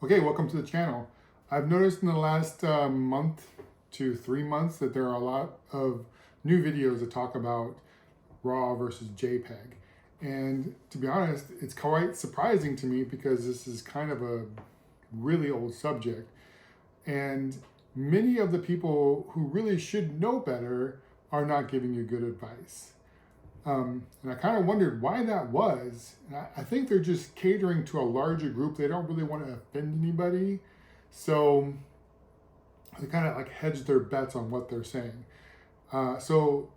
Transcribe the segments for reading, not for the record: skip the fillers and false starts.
Okay, welcome to the channel. I've noticed in the last month to 3 months that there are a lot of new videos that talk about RAW versus JPEG. And to be honest, it's quite surprising to me because this is kind of a really old subject. And many of the people who really should know better are not giving you good advice. And I kind of wondered why that was. And I think they're just catering to a larger group. They don't really want to offend anybody. So they kind of like hedge their bets on what they're saying. So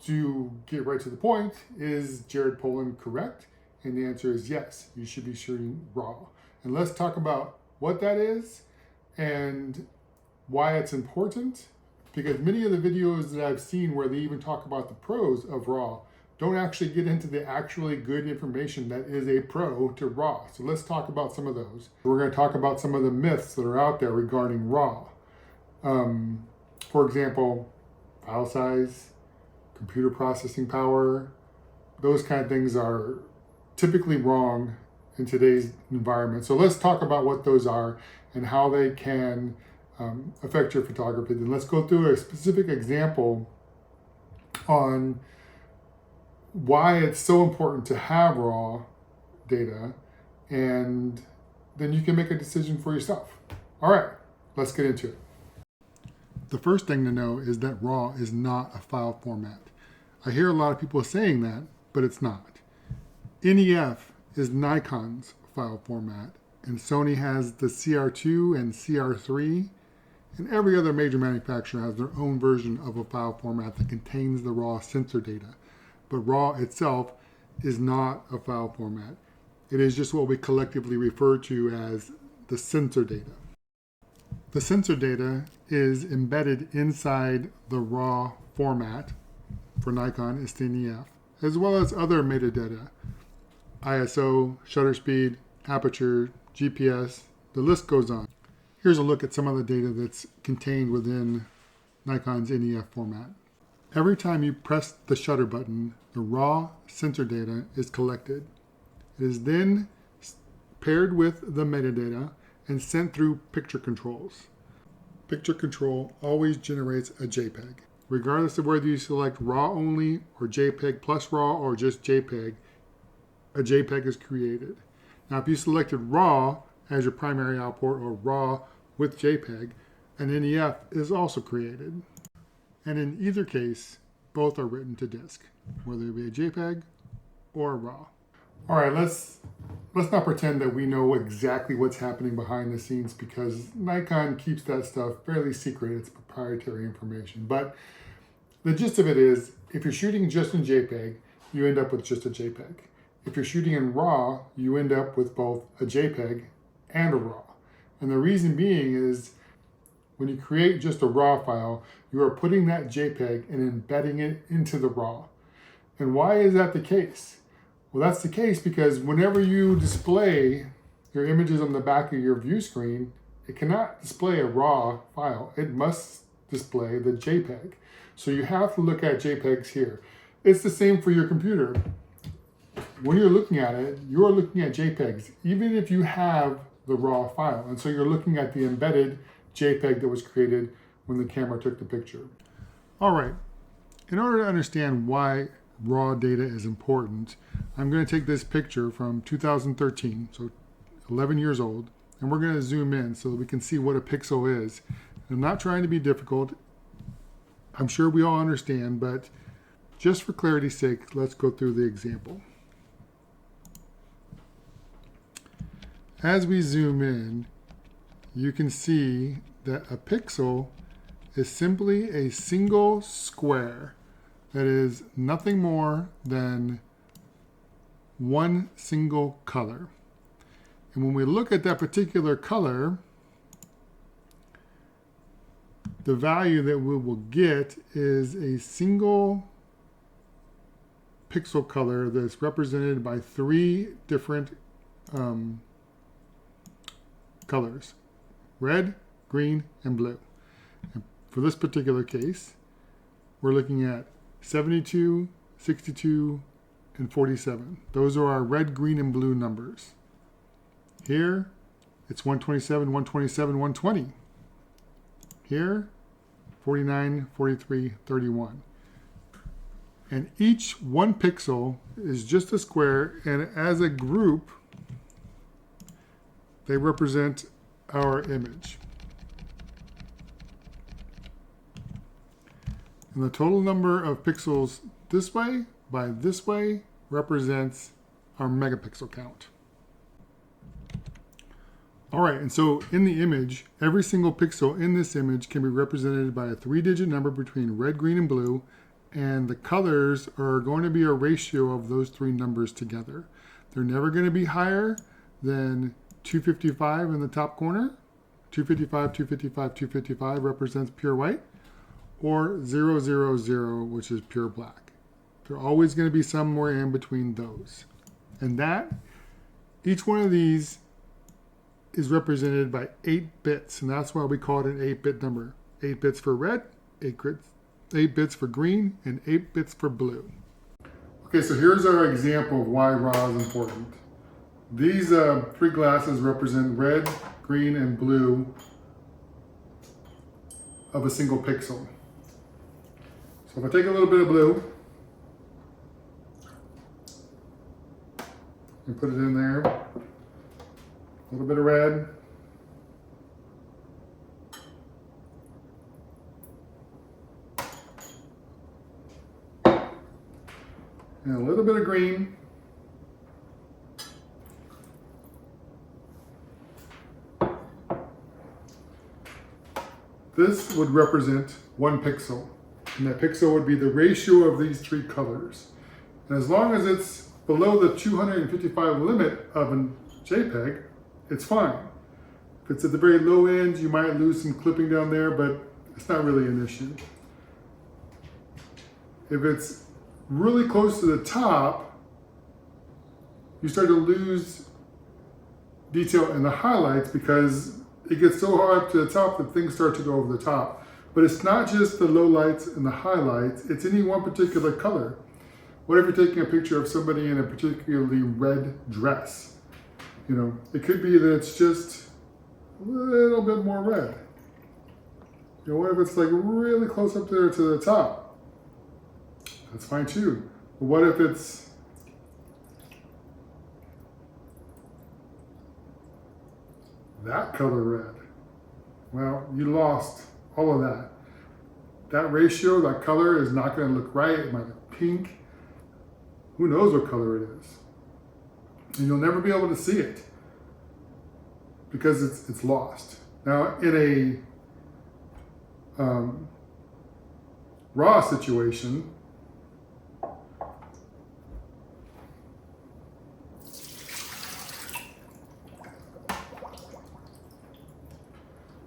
to get right to the point, is Jared Poland correct? And the answer is yes, you should be shooting RAW. And let's talk about what that is and why it's important. Because many of the videos that I've seen where they even talk about the pros of RAW don't actually get into the actually good information that is a pro to RAW. So let's talk about some of those. We're going to talk about some of the myths that are out there regarding RAW. For example, file size, computer processing power, those kind of things are typically wrong in today's environment. So let's talk about what those are and how they can affect your photography. Then let's go through a specific example on why it's so important to have RAW data, and then you can make a decision for yourself. All right, let's get into it. The first thing to know is that RAW is not a file format. I hear a lot of people saying that, but it's not. NEF is Nikon's file format, and Sony has the CR2 and CR3, and every other major manufacturer has their own version of a file format that contains the RAW sensor data. But RAW itself is not a file format. It is just what we collectively refer to as the sensor data. The sensor data is embedded inside the RAW format. For Nikon, it's the NEF, as well as other metadata, ISO, shutter speed, aperture, GPS, the list goes on. Here's a look at some of the data that's contained within Nikon's NEF format. Every time you press the shutter button, the RAW sensor data is collected. It is then paired with the metadata and sent through picture controls. Picture control always generates a JPEG. Regardless of whether you select RAW only or JPEG plus RAW or just JPEG, a JPEG is created. Now if you selected RAW as your primary output or RAW with JPEG, an NEF is also created. And in either case, both are written to disk, whether it be a JPEG or a RAW. All right, let's not pretend that we know exactly what's happening behind the scenes, because Nikon keeps that stuff fairly secret. It's proprietary information. But the gist of it is, if you're shooting just in JPEG, you end up with just a JPEG. If you're shooting in RAW, you end up with both a JPEG and a RAW. And the reason being is, when you create just a RAW file, you are putting that JPEG and embedding it into the RAW. And why is that the case? Well, that's the case because whenever you display your images on the back of your view screen, it cannot display a RAW file. It must display the JPEG. So you have to look at JPEGs here. It's the same for your computer. When you're looking at it, you're looking at JPEGs, even if you have the RAW file. And so you're looking at the embedded JPEG that was created when the camera took the picture. All right, in order to understand why RAW data is important, I'm going to take this picture from 2013, so 11 years old, and we're going to zoom in so that we can see what a pixel is. I'm not trying to be difficult. I'm sure we all understand, but just for clarity's sake, let's go through the example. As we zoom in, you can see that a pixel is simply a single square that is nothing more than one single color. And when we look at that particular color, the value that we will get is a single pixel color that's represented by 3 different colors: red, green, and blue. And for this particular case, we're looking at 72, 62, and 47. Those are our red, green, and blue numbers. Here it's 127, 127, 120. Here, 49, 43, 31. And each one pixel is just a square, and as a group, they represent our image. And the total number of pixels this way by this way represents our megapixel count. All right, and so in the image, every single pixel in this image can be represented by a 3-digit number between red, green, and blue, and the colors are going to be a ratio of those 3 numbers together. They're never going to be higher than 255 in the top corner. 255, 255, 255 represents pure white, or 000, which is pure black. They're always going to be somewhere in between those. And that, each one of these is represented by 8 bits, and that's why we call it an 8-bit number. 8 bits for red, 8 bits for green, and 8 bits for blue. Okay, so here's our example of why RAW is important. These 3 glasses represent red, green, and blue of a single pixel. So if I take a little bit of blue and put it in there, a little bit of red, and a little bit of green, this would represent 1 pixel. And that pixel would be the ratio of these 3 colors. And as long as it's below the 255 limit of a JPEG, it's fine. If it's at the very low end, you might lose some clipping down there, but it's not really an issue. If it's really close to the top, you start to lose detail in the highlights because it gets so high up to the top that things start to go over the top. But it's not just the lowlights and the highlights, it's any one particular color. What if you're taking a picture of somebody in a particularly red dress? You know, it could be that it's just a little bit more red. You know, what if it's like really close up there to the top? That's fine too. But what if it's that color red? Well, you lost all of that. That ratio, that color is not going to look right. It might look pink. Who knows what color it is? And you'll never be able to see it because it's lost. Now, in a RAW situation,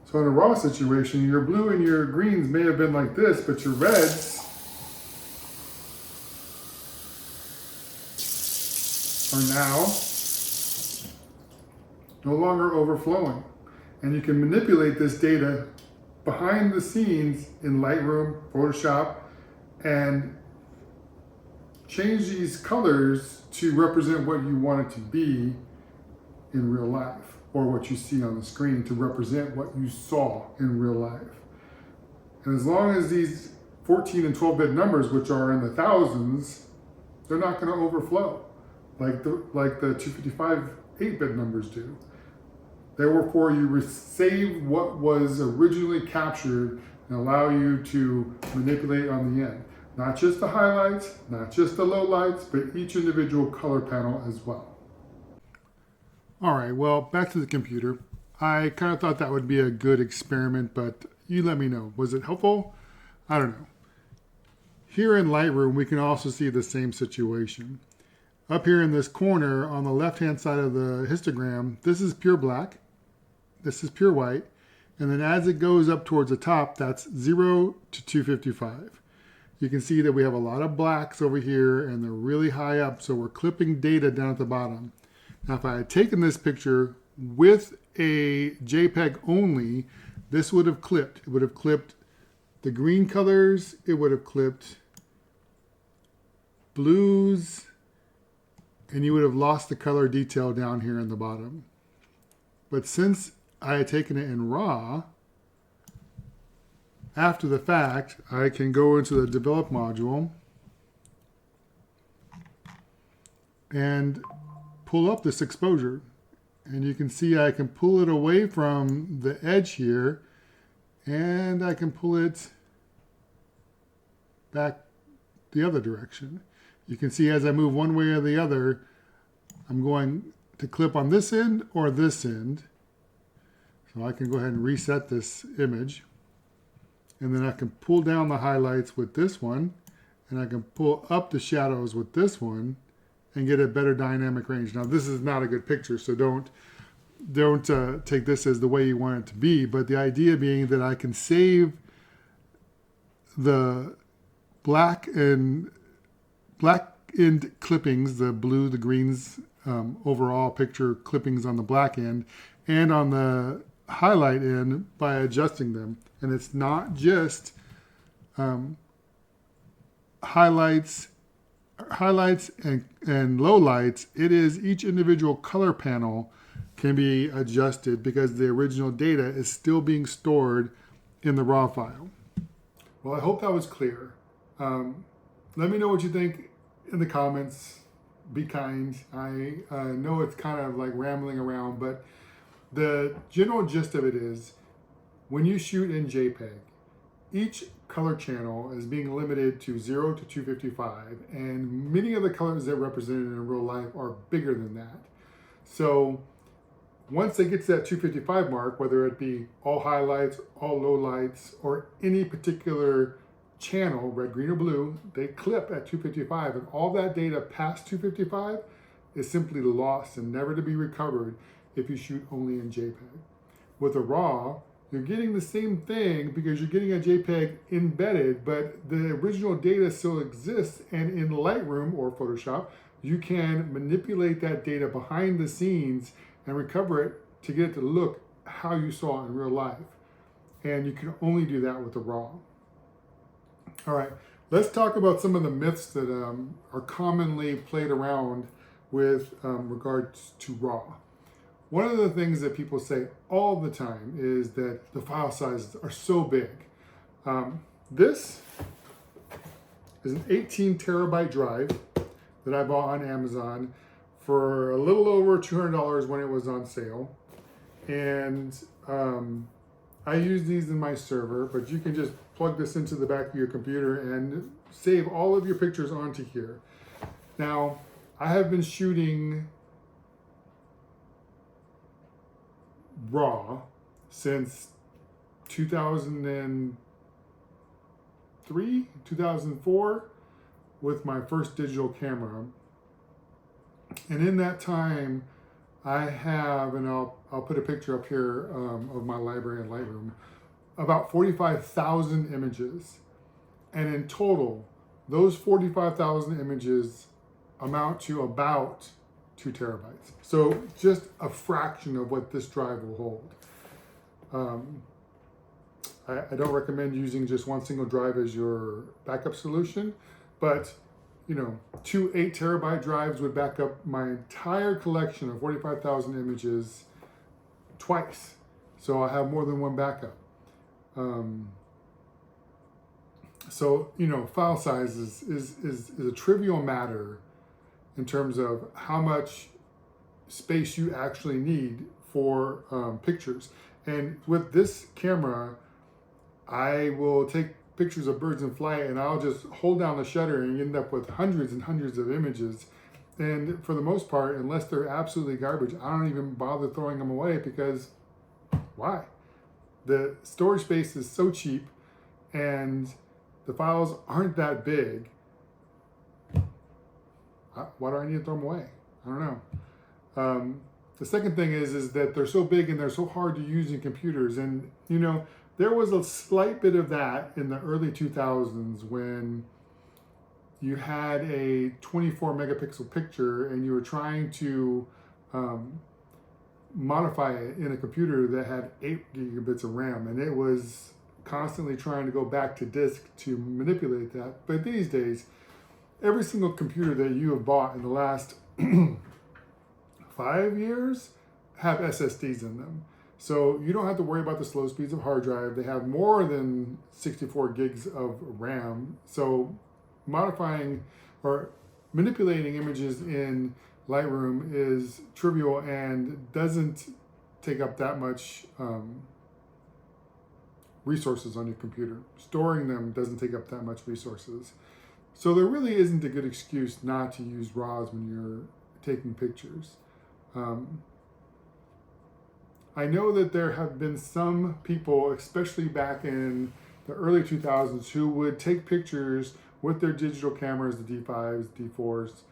so in a RAW situation, your blue and your greens may have been like this, but your reds are now no longer overflowing. And you can manipulate this data behind the scenes in Lightroom, Photoshop, and change these colors to represent what you want it to be in real life, or what you see on the screen to represent what you saw in real life. And as long as these 14 and 12-bit numbers, which are in the thousands, they're not going to overflow like the 255 8-bit numbers do. Therefore, you save what was originally captured and allow you to manipulate on the end. Not just the highlights, not just the lowlights, but each individual color panel as well. All right, well, back to the computer. I kind of thought that would be a good experiment, but you let me know. Was it helpful? I don't know. Here in Lightroom, we can also see the same situation. Up here in this corner on the left-hand side of the histogram, this is pure black, this is pure white, and then as it goes up towards the top, that's 0 to 255. You can see that we have a lot of blacks over here, and they're really high up, so we're clipping data down at the bottom. Now, if I had taken this picture with a JPEG only, this would have clipped. It would have clipped the green colors, it would have clipped blues, and you would have lost the color detail down here in the bottom. But since I had taken it in RAW, after the fact, I can go into the develop module and pull up this exposure. And you can see I can pull it away from the edge here, and I can pull it back the other direction. You can see as I move one way or the other, I'm going to clip on this end or this end. So I can go ahead and reset this image. And then I can pull down the highlights with this one, and I can pull up the shadows with this one and get a better dynamic range. Now this is not a good picture, so don't take this as the way you want it to be, but the idea being that I can save the black end clippings, the blue, the greens, overall picture clippings on the black end and on the highlight end by adjusting them. And it's not just highlights and lowlights. It is each individual color panel can be adjusted because the original data is still being stored in the RAW file. Well, I hope that was clear. Let me know what you think in the comments. Be kind. I know it's kind of like rambling around, but the general gist of it is when you shoot in JPEG, each color channel is being limited to 0 to 255, and many of the colors that are represented in real life are bigger than that. So once it gets to that 255 mark, whether it be all highlights, all lowlights, or any particular channel, red, green, or blue, they clip at 255, and all that data past 255 is simply lost and never to be recovered if you shoot only in JPEG. With a RAW, you're getting the same thing because you're getting a JPEG embedded, but the original data still exists, and in Lightroom or Photoshop, you can manipulate that data behind the scenes and recover it to get it to look how you saw it in real life. And you can only do that with the RAW. All right, let's talk about some of the myths that are commonly played around with regards to RAW. One of the things that people say all the time is that the file sizes are so big. This is an 18 terabyte drive that I bought on Amazon for a little over $200 when it was on sale. And I use these in my server, but you can just plug this into the back of your computer and save all of your pictures onto here. Now, I have been shooting RAW since 2003, 2004 with my first digital camera. And in that time, I have, and I'll put a picture up here of my library in Lightroom, about 45,000 images. And in total, those 45,000 images amount to about 2 terabytes. So just a fraction of what this drive will hold. I don't recommend using just one single drive as your backup solution, but you know, 2 8 terabyte drives would back up my entire collection of 45,000 images twice. So I have more than one backup. So, you know, file size is a trivial matter in terms of how much space you actually need for pictures. And with this camera, I will take pictures of birds in flight and I'll just hold down the shutter and end up with hundreds and hundreds of images. And for the most part, unless they're absolutely garbage, I don't even bother throwing them away because why? The storage space is so cheap and the files aren't that big. Why do I need to throw them away? I don't know. The second thing is that they're so big and they're so hard to use in computers. And, you know, there was a slight bit of that in the early 2000s when you had a 24 megapixel picture and you were trying to modify it in a computer that had 8 gigabits of RAM, and it was constantly trying to go back to disk to manipulate that. But these days, every single computer that you have bought in the last 5 years have SSDs in them. So you don't have to worry about the slow speeds of hard drive. They have more than 64 gigs of RAM. So modifying or manipulating images in Lightroom is trivial and doesn't take up that much resources on your computer. Storing them doesn't take up that much resources. So there really isn't a good excuse not to use RAWs when you're taking pictures. I know that there have been some people, especially back in the early 2000s, who would take pictures with their digital cameras, the D5s, D4s,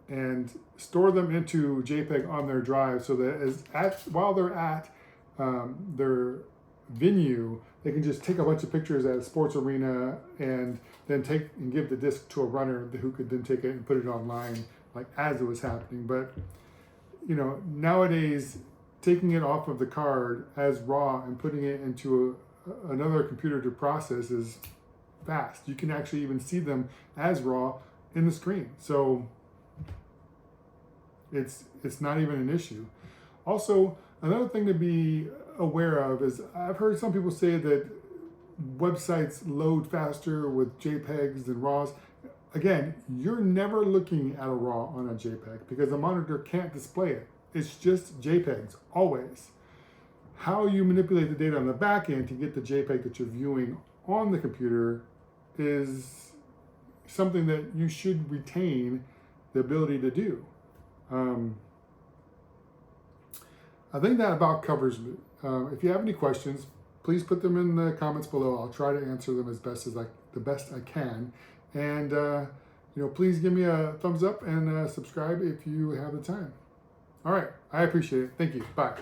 and store them into JPEG on their drive so that while they're at their venue, they can just take a bunch of pictures at a sports arena and then take and give the disc to a runner who could then take it and put it online like as it was happening. But you know, nowadays, taking it off of the card as RAW and putting it into another computer to process is fast. You can actually even see them as RAW in the screen. So it's not even an issue. Also, another thing to be aware of is I've heard some people say that websites load faster with JPEGs than RAWs. Again, you're never looking at a RAW on a JPEG because the monitor can't display it. It's just JPEGs, always. How you manipulate the data on the back end to get the JPEG that you're viewing on the computer is something that you should retain the ability to do. I think that about covers it. If you have any questions, please put them in the comments below. I'll try to answer them the best I can. And you know, please give me a thumbs up and subscribe if you have the time. All right, I appreciate it. Thank you. Bye.